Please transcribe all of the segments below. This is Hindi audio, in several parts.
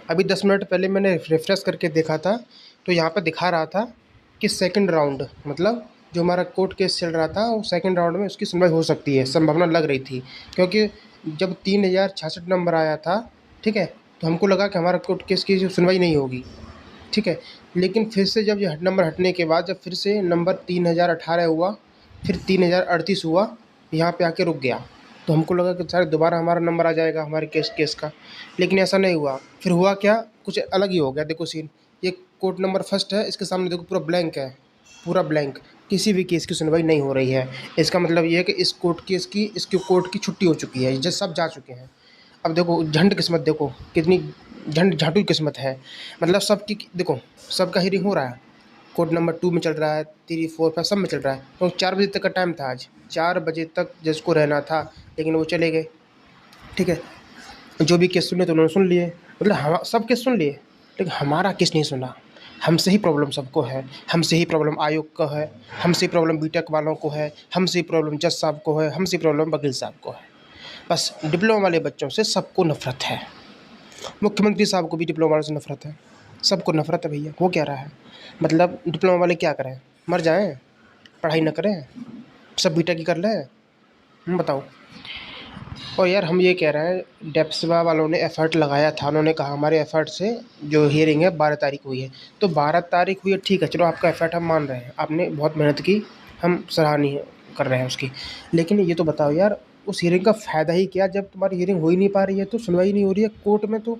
अभी 10 मिनट पहले मैंने रिफ्रेश करके देखा था, तो यहाँ पे दिखा रहा था कि सेकंड राउंड, मतलब जो हमारा कोर्ट केस चल रहा था वो सेकंड राउंड में उसकी सुनवाई हो सकती है, संभावना लग रही थी। क्योंकि जब 3066 नंबर आया था, ठीक है, तो हमको लगा कि हमारा कोर्ट केस की जो सुनवाई नहीं होगी, ठीक है। लेकिन फिर से जब ये नंबर हटने के बाद जब फिर से नंबर 3018 हुआ, फिर 3038 हुआ, यहाँ पे आके रुक गया। तो हमको लगा कि शायद दोबारा हमारा नंबर आ जाएगा हमारे केस केस का, लेकिन ऐसा नहीं हुआ। फिर हुआ क्या, कुछ अलग ही हो गया। देखो सीन, ये कोर्ट नंबर फर्स्ट है, इसके सामने देखो पूरा ब्लैंक है, पूरा ब्लैंक, किसी भी केस की सुनवाई नहीं हो रही है। इसका मतलब ये है कि इस कोर्ट केस की, इसकी कोर्ट की छुट्टी हो चुकी है, जज सब जा चुके हैं। अब देखो झंड किस्मत, देखो कितनी झंड झाटू किस्मत है। मतलब सबकी देखो, सबका हियरिंग हो रहा है, कोर्ट नंबर 2 में चल रहा है, 3 4 5 सब में चल रहा है। तो 4 बजे तक का टाइम था, आज 4 बजे तक जज को रहना था, लेकिन वो चले गए, ठीक है। जो भी केस सुने तो उन्होंने सुन लिए, मतलब हम सब केस सुन लिए, लेकिन हमारा केस नहीं सुना। हमसे ही प्रॉब्लम सबको है, हमसे ही प्रॉब्लम आयोग को है, हमसे ही प्रॉब्लम बीटेक वालों को है, हमसे ही प्रॉब्लम जज साहब को है, हमसे ही प्रॉब्लम वकील साहब को है। बस डिप्लोमा वाले बच्चों से सबको नफरत है। मुख्यमंत्री साहब को भी डिप्लोमा वालों से नफरत है, सबको नफरत है भैया। वो क्या रहा है, मतलब डिप्लोमा वाले क्या करें, मर जाएं, पढ़ाई न करें, सब बीटेक ही कर लें? बताओ। और यार हम ये कह रहे हैं, डेप्सवा वालों ने एफ़र्ट लगाया था, उन्होंने कहा हमारे एफ़र्ट से जो हियरिंग है 12 तारीख हुई है। तो 12 तारीख हुई है, ठीक है, चलो आपका एफ़र्ट हम मान रहे हैं, आपने बहुत मेहनत की, हम सराहनीय कर रहे हैं उसकी। लेकिन ये तो बताओ यार, उस हियरिंग का फ़ायदा ही क्या, जब तुम्हारी हियरिंग हो ही नहीं पा रही है, तो सुनवाई नहीं हो रही है कोर्ट में, तो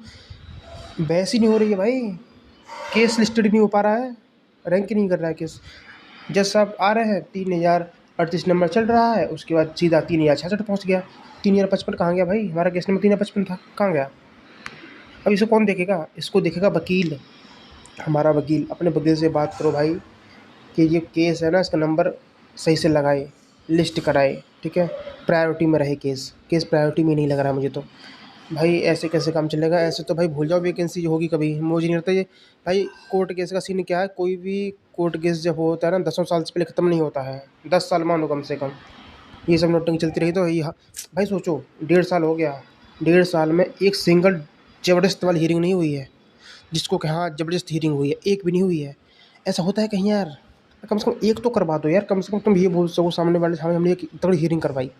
बहस ही नहीं हो रही है भाई, केस लिस्टेड ही नहीं हो पा रहा है, रैंक ही नहीं कर रहा है केस। जज साहब आ रहे हैं, 3038 नंबर चल रहा है, उसके बाद सीधा 3066 पहुँच गया। 3055 कहाँ गया भाई, हमारा केस नंबर 3055 था, कहाँ गया? अब इसे कौन देखेगा, इसको देखेगा वकील। हमारा वकील, अपने वकील से बात करो भाई कि ये केस है ना, इसका नंबर सही से लगाए, लिस्ट कराए, ठीक है, प्रायोरिटी में रहे केस। केस प्रायोरिटी में नहीं लग रहा है मुझे तो। भाई ऐसे कैसे काम चलेगा? ऐसे तो भाई भूल जाओ वैकेंसी होगी कभी, मुझे नहीं लगता ये। भाई कोर्ट केस का सीन क्या है, कोई भी कोर्ट केस जब होता है ना, 10 साल से पहले ख़त्म नहीं होता है, 10 साल मानो कम से कम। ये सब नोटिंग चलती रही तो ये भाई सोचो, 1.5 साल हो गया, 1.5 साल में एक सिंगल ज़बरदस्त वाली हियरिंग नहीं हुई है, जिसको कि हाँ ज़बरदस्त हियरिंग हुई है, एक भी नहीं हुई है। ऐसा होता है कहीं यार? कम से कम एक तो करवा दो यार, कम से कम तुम ये बोल सको सामने वाले सामने, हमने एक तगड़ी हियरिंग करवाई,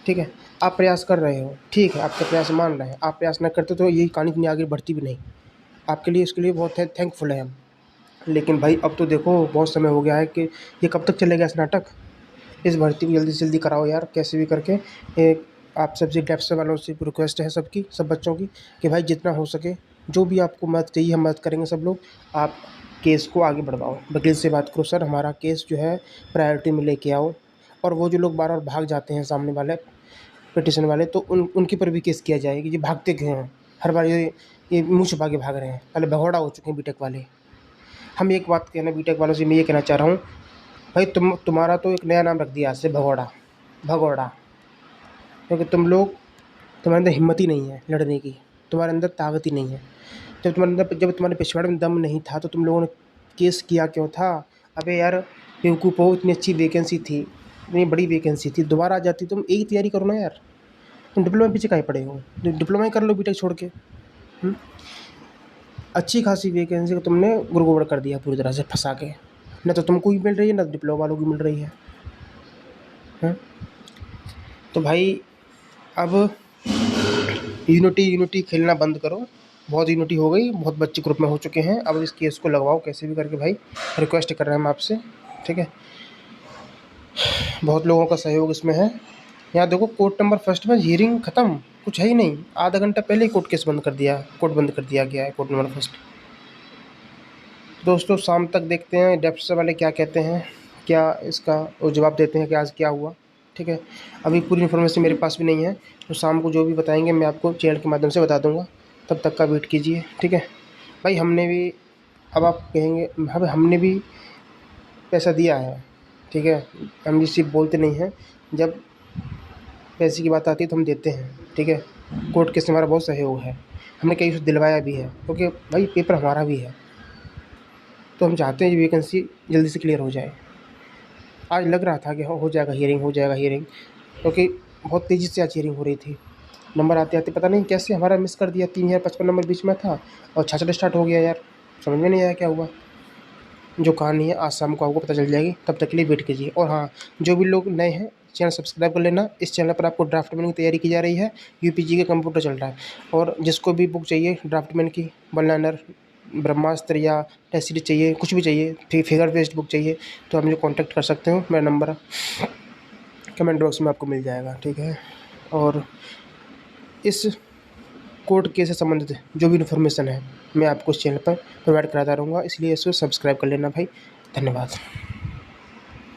ठीक है। आप प्रयास कर रहे हो, ठीक है, आपके प्रयास मान रहे हैं, आप प्रयास ना करते तो ये कहानी इतनी आगे बढ़ती भी नहीं। आपके लिए, इसके लिए बहुत थैंकफुल है हम। लेकिन भाई अब तो देखो बहुत समय हो गया है कि ये कब तक चलेगा इस नाटक? इस भर्ती को जल्दी से जल्दी कराओ यार, कैसे भी करके। एक आप सबसे डेप्स वालों से रिक्वेस्ट है सबकी, सब बच्चों की, कि भाई जितना हो सके, जो भी आपको मदद चाहिए हम मदद करेंगे सब लोग। आप केस को आगे बढ़वाओ, वकील से बात करो, सर हमारा केस जो है प्रायोरिटी में लेके आओ। और वो जो लोग बार बार भाग जाते हैं सामने वाले पिटिशन वाले, तो उनके ऊपर भी केस किया जाए कि ये भागते क्यों हैं हर बार, ये मुँह छुपा के भाग रहे हैं, पहले भगौड़ा हो चुके हैं बीटेक वाले। हम एक बात कहना बीटेक वालों से, मैं ये कहना चाह रहा हूँ, भाई तुम्हारा तो एक नया नाम रख दिया आज से, भगौड़ा, भगौड़ा। क्योंकि तुम्हारे अंदर हिम्मत ही नहीं है लड़ने की, तुम्हारे अंदर ताकत ही नहीं है। जब तुम्हारे पिछवाड़े में दम नहीं था तो तुम लोगों ने केस किया क्यों था? अबे यार बेवकूफ़ हो, इतनी अच्छी वैकेंसी थी, इतनी बड़ी वैकेंसी थी, दोबारा आ जाती, तुम एक ही तैयारी करो ना यार। तुम डिप्लोमा पीछे काहे पड़े हो? डिप्लोमा ही कर लो बीटेक छोड़ के। अच्छी खासी वैकेंसी को तुमने गुड़ कर दिया पूरी तरह से फंसा के। न तो तुमको ही मिल रही है, ना डिप्लोमा वालों को मिल रही है, हैं? तो भाई अब यूनिटी खेलना बंद करो, बहुत यूनिटी हो गई, बहुत बच्चे ग्रुप में हो चुके हैं, अब इस केस को लगवाओ कैसे भी करके भाई, रिक्वेस्ट कर रहे हैं हम आपसे, ठीक है। बहुत लोगों का सहयोग इसमें है। यहाँ देखो कोर्ट नंबर फर्स्ट में हियरिंग ख़त्म, कुछ है ही नहीं, आधा घंटा पहले ही कोर्ट केस बंद कर दिया, कोर्ट बंद कर दिया गया है कोर्ट नंबर फर्स्ट। दोस्तों शाम तक देखते हैं डेप्स वाले क्या कहते हैं, क्या इसका वो जवाब देते हैं कि आज क्या हुआ, ठीक है। अभी पूरी इन्फॉर्मेशन मेरे पास भी नहीं है, तो शाम को जो भी बताएंगे मैं आपको चैनल के माध्यम से बता दूंगा, तब तक का वेट कीजिए, ठीक है भाई। हमने भी, अब आप कहेंगे हमने भी पैसा दिया है, ठीक है, हम भी सिर्फ बोलते नहीं हैं, जब पैसे की बात आती है तो हम देते हैं, ठीक है। कोर्ट केस में हमारा बहुत सहयोग है, हमने कई से दिलवाया भी है, क्योंकि भाई पेपर हमारा भी है, तो हम चाहते हैं ये वैकेंसी जल्दी से क्लियर हो जाए। आज लग रहा था कि हो जाएगा हियरिंग, हो जाएगा हियरिंग, क्योंकि बहुत तेज़ी से आज हियरिंग हो रही थी। नंबर आते आते पता नहीं कैसे हमारा मिस कर दिया, 3055 नंबर बीच में था और 66 स्टार्ट हो गया यार, समझ में नहीं आया क्या हुआ। जो कहानी है आज शाम को आपको पता चल जाएगी, तब तक के लिए वेट कीजिए। और हाँ, जो भी लोग नए हैं चैनल सब्सक्राइब कर लेना। इस चैनल पर आपको ड्राफ्टमैन की तैयारी की जा रही है, यूपीजी के कंप्यूटर चल रहा है। और जिसको भी बुक चाहिए ड्राफ्टमैन की, वन लाइनर, ब्रह्मास्त्र या टेस्ट सीरीज चाहिए, कुछ भी चाहिए, फिगर बेस्ड बुक चाहिए, तो आप मुझे कॉन्टैक्ट कर सकते हो। मेरा नंबर कमेंट बॉक्स में आपको मिल जाएगा, ठीक है। और इस कोर्ट केस से संबंधित जो भी इन्फॉर्मेशन है मैं आपको इस चैनल पर प्रोवाइड कराता रहूँगा, इसलिए इसको सब्सक्राइब कर लेना भाई। धन्यवाद।